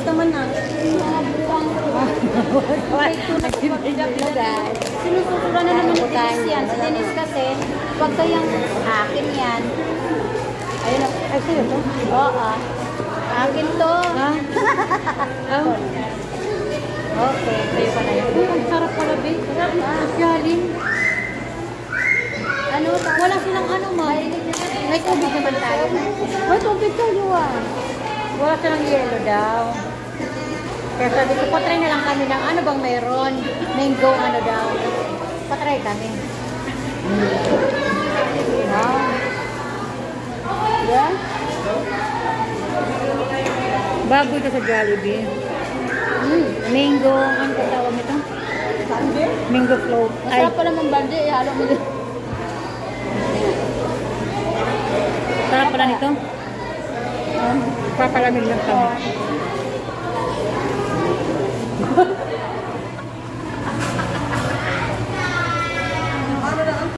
naman na. Mga buwang. Sinusura na naman ni Denise yan. Si Denise kasi, pag kayang akin yan. Ayun o. Ay, sa'yo to? Oo. Akin to. Ha? Oh. Okay, sa'yo pa na yun. Ang sarap pala, babe. Galing. Ano? Wala silang ano, ma. May tubig naman tayo. May tubig kayo, ah. Wala silang yelo daw. Kaya sabi ko, patry na lang kami ng ano bang mayroon. Mango, ano daw. Patry kami. Wow. Yeah? Bago ito sa Jollibee. Mango, ano ka tawag nito? Bande? Mango float. Ay, Masarap pa naman bande. Ihalo mo din. sarap pala nito. Papalamig lang kami.